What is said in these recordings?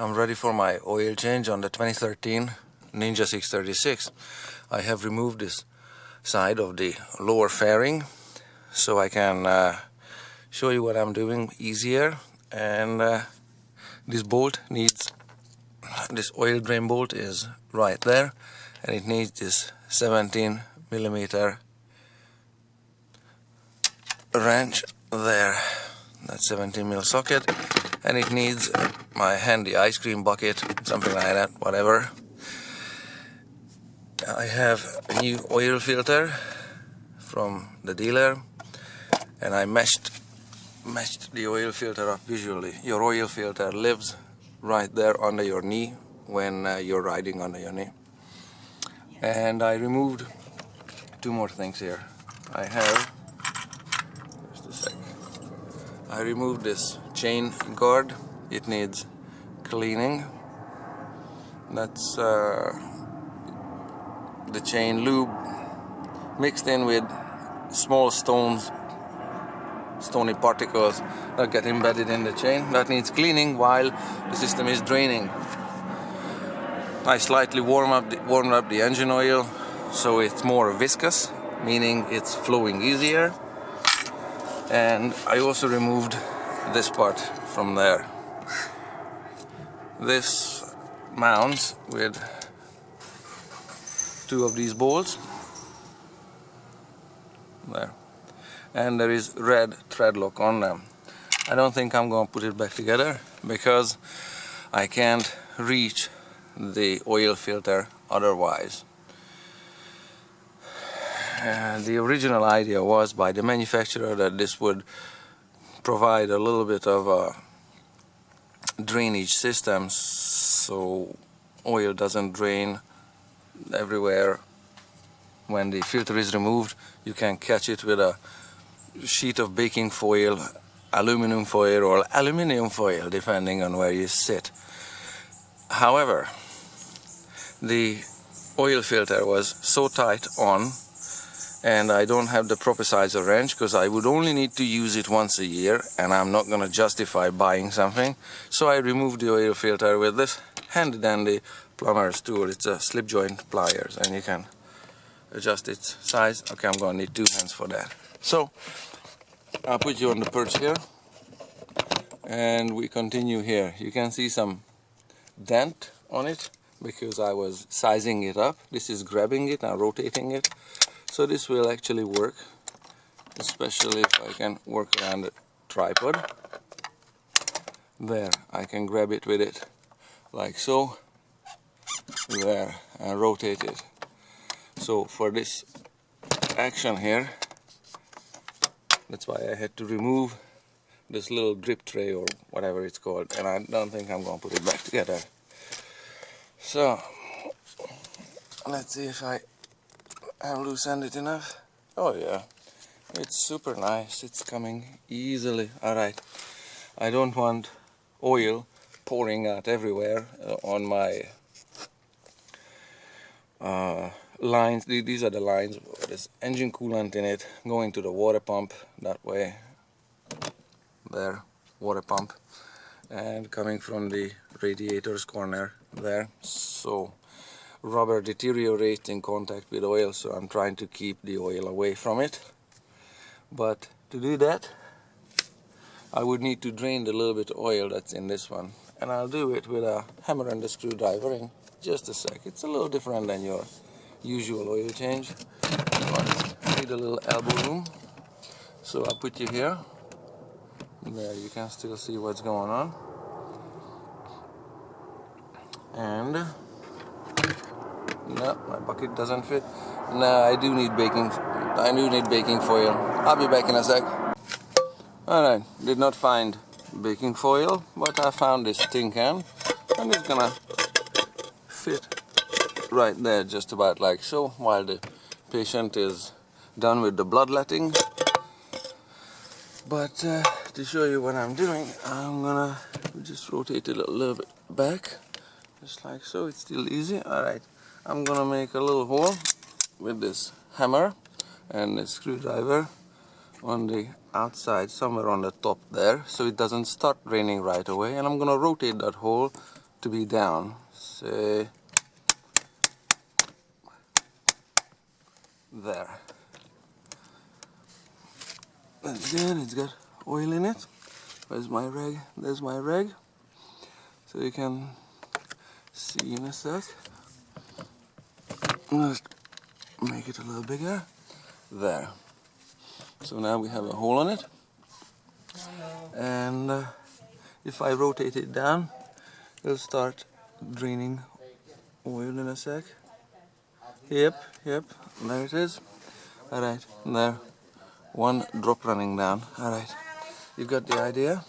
I'm ready for my oil change on the 2013 Ninja 636. I have removed this side of the lower fairing so I can show you what I'm doing easier. And this bolt needs, this oil drain bolt is right there, and it needs this 17 millimeter wrench there. That's 17 mil socket, and it needs my handy ice cream bucket, something like that, whatever. I have a new oil filter from the dealer, and I meshed the oil filter up visually. Your oil filter lives right there under your knee when you're riding under your knee. And I removed two more things here. I removed this chain guard. It needs cleaning. That's the chain lube mixed in with small stony particles that get embedded in the chain. That needs cleaning while the system is draining. I slightly warmed up the engine oil so it's more viscous, meaning it's flowing easier. And I also removed this part from there. This mounts with two of these bolts there, and there is red thread lock on them. I don't think I'm going to put it back together because I can't reach the oil filter otherwise. The original idea was by the manufacturer that this would provide a little bit of a drainage system so oil doesn't drain everywhere. When the filter is removed, you can catch it with a sheet of baking foil, aluminum foil, or aluminium foil, depending on where you sit. However, the oil filter was so tight on, and I don't have the proper size of wrench because I would only need to use it once a year, and I'm not going to justify buying something. So I removed the oil filter with this handy dandy plumber's tool. It's a slip joint pliers, and you can adjust its size. Okay, I'm going to need two hands for that. So I'll put you on the perch here, and we continue here. You can see some dent on it because I was sizing it up. This is grabbing it and rotating it. So this will actually work, especially if I can work around the tripod. There, I can grab it with it like so, there, and rotate it. So for this action here, that's why I had to remove this little drip tray or whatever it's called, and I don't think I'm going to put it back together. So let's see if I loosened it enough. Oh yeah, it's super nice. It's coming easily. Alright, I don't want oil pouring out everywhere on my lines. These are the lines. There's engine coolant in it going to the water pump that way. There, water pump, and coming from the radiator's corner there. So rubber deteriorates in contact with oil, so I'm trying to keep the oil away from it. But to do that, I would need to drain the little bit of oil that's in this one, and I'll do it with a hammer and a screwdriver in just a sec. It's a little different than your usual oil change, but I need a little elbow room, so I'll put you here. There, you can still see what's going on. And no, my bucket doesn't fit. No, I do need baking foil. I'll be back in a sec. Alright, did not find baking foil, but I found this tin can, and it's gonna fit right there just about like so while the patient is done with the bloodletting. But to show you what I'm doing, I'm gonna just rotate it a little bit back, just like so. It's still easy. Alright, I'm gonna make a little hole with this hammer and a screwdriver on the outside, somewhere on the top there, so it doesn't start draining right away, and I'm gonna rotate that hole to be down. Say there. That's good. It's got oil in it. Where's my rag? There's my rag. So you can see in a sec. Let's make it a little bigger. There. So now we have a hole on it. And if I rotate it down, it'll start draining oil in a sec. Yep, there it is. Alright, there. One drop running down. Alright, you got the idea.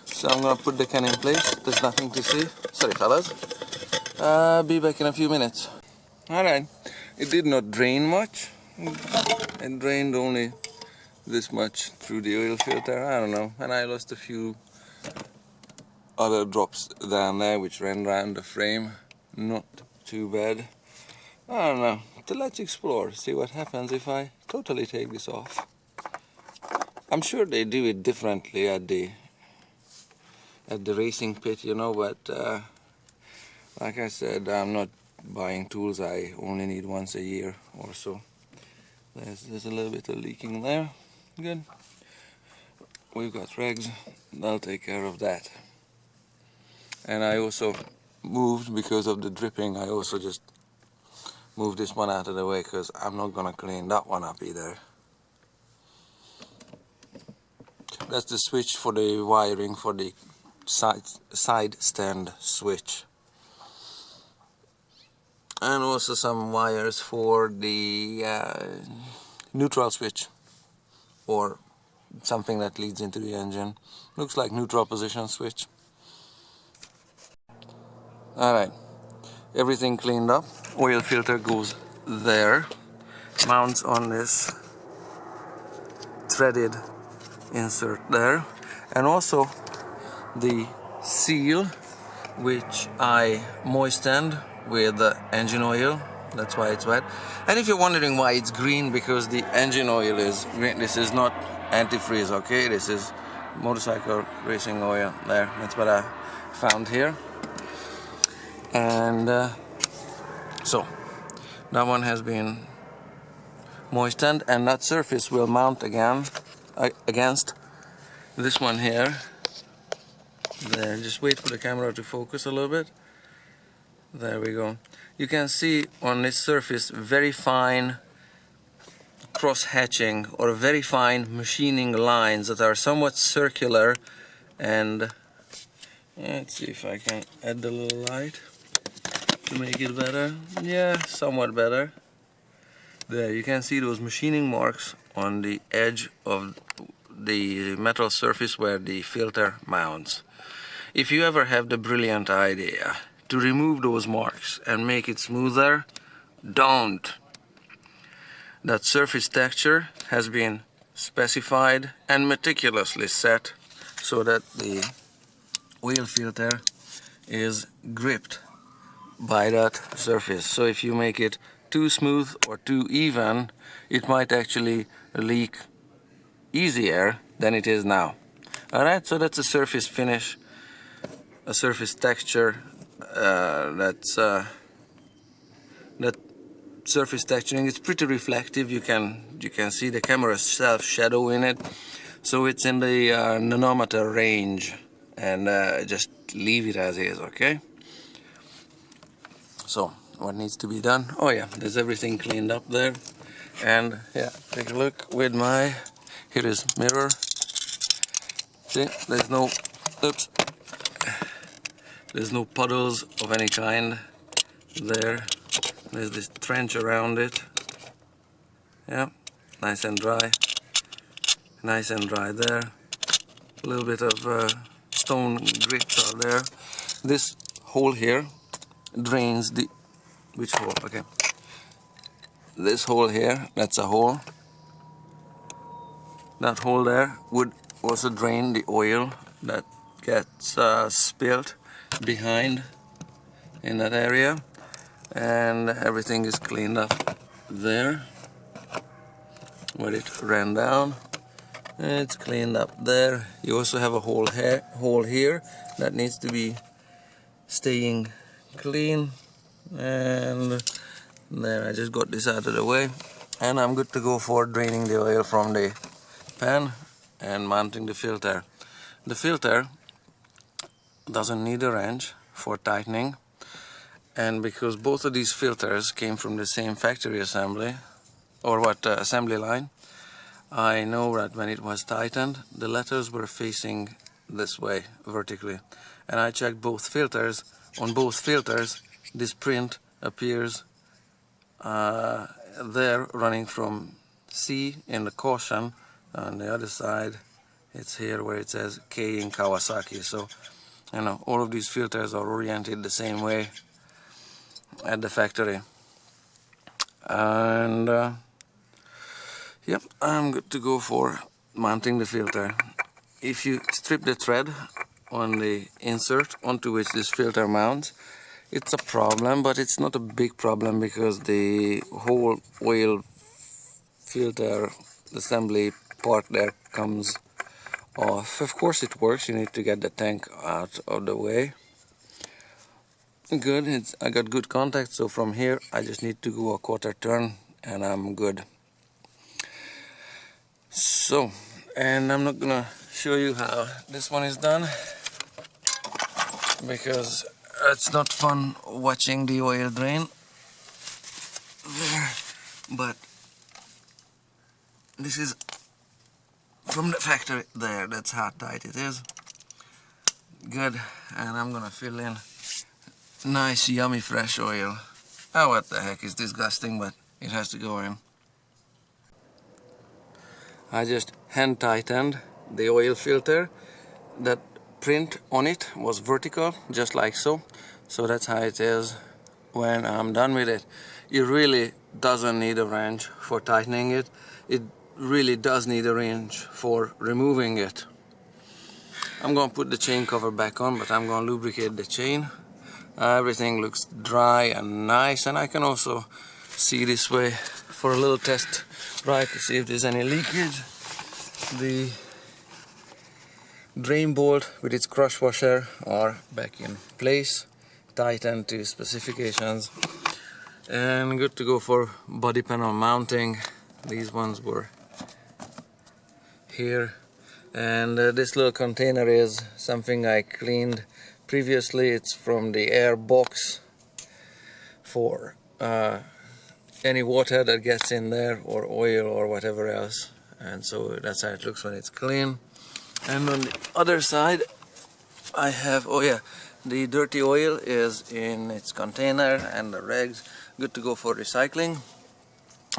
So I'm gonna put the can in place. There's nothing to see. Sorry fellas. Be back in a few minutes. Alright, it did not drain much. It drained only this much through the oil filter, I don't know. And I lost a few other drops down there which ran around the frame. Not too bad. I don't know. So let's explore, see what happens if I totally take this off. I'm sure they do it differently at the racing pit, you know, but like I said, I'm not buying tools I only need once a year or so. There's a little bit of leaking there. Good. We've got rags, they'll take care of that. And I also moved, because of the dripping, I also just moved this one out of the way because I'm not gonna clean that one up either. That's the switch for the wiring for the side stand switch. And also some wires for the neutral switch, or something that leads into the engine. Looks like neutral position switch. Alright, everything cleaned up. Oil filter goes there, mounts on this threaded insert there, and also the seal, which I moistened with engine oil. That's why it's wet. And if you're wondering why it's green, because the engine oil is green. This is not antifreeze, okay? This is motorcycle racing oil. There, that's what I found here. And so that one has been moistened, and that surface will mount again against this one here. There, just wait for the camera to focus a little bit. There we go. You can see on this surface very fine cross hatching or very fine machining lines that are somewhat circular. And let's see if I can add a little light to make it better. Yeah, somewhat better. There, you can see those machining marks on the edge of the metal surface where the filter mounts. If you ever have the brilliant idea to remove those marks and make it smoother, don't. That surface texture has been specified and meticulously set so that the oil filter is gripped by that surface. So if you make it too smooth or too even, it might actually leak easier than it is now. Alright, so that's a surface finish, a surface texture. That surface texturing is pretty reflective. You can see the camera self shadow in it, so it's in the nanometer range, and just leave it as is, okay? So what needs to be done? Oh yeah, there's everything cleaned up there, and yeah, take a look with my, here is mirror. See, there's no, oops. There's no puddles of any kind there. There's this trench around it. Yeah, nice and dry. Nice and dry there. A little bit of stone grits are there. This hole here drains the... Which hole? Okay. This hole here, that's a hole. That hole there would also drain the oil that gets spilled behind in that area, and everything is cleaned up there where it ran down. It's cleaned up there. You also have a hole here that needs to be staying clean. And there, I just got this out of the way, and I'm good to go for draining the oil from the pan and mounting the filter. The filter doesn't need a wrench for tightening, and because both of these filters came from the same factory assembly assembly line, I know that when it was tightened, the letters were facing this way vertically, and I checked both filters. On both filters this print appears there, running from C in the caution. On the other side it's here where it says K in Kawasaki. So you know, all of these filters are oriented the same way at the factory. And yep, I'm good to go for mounting the filter. If you strip the thread on the insert onto which this filter mounts, it's a problem, but it's not a big problem because the whole oil filter assembly part there comes off. Of course it works, you need to get the tank out of the way. Good, I got good contact, so from here I just need to go a quarter turn and I'm good. So, and I'm not gonna show you how this one is done because it's not fun watching the oil drain there, but this is from the factory there, that's how tight it is. Good, and I'm gonna fill in nice yummy fresh oil. Oh, what the heck, is disgusting, but it has to go in. I just hand tightened the oil filter. That print on it was vertical, just like so. So that's how it is when I'm done with it. It really doesn't need a wrench for tightening it. It really does need a wrench for removing it. I'm going to put the chain cover back on, but I'm going to lubricate the chain. Everything looks dry and nice, and I can also see this way for a little test right to see if there's any leakage. The drain bolt with its crush washer are back in place, tightened to specifications, and good to go for body panel mounting. These ones were here, and this little container is something I cleaned previously. It's from the air box for any water that gets in there, or oil or whatever else, and so that's how it looks when it's clean. And on the other side I have, oh yeah, the dirty oil is in its container and the rags, good to go for recycling.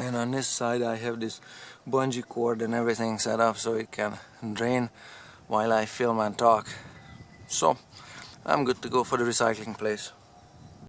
And on this side I have this bungee cord and everything set up so it can drain while I film and talk. So I'm good to go for the recycling place.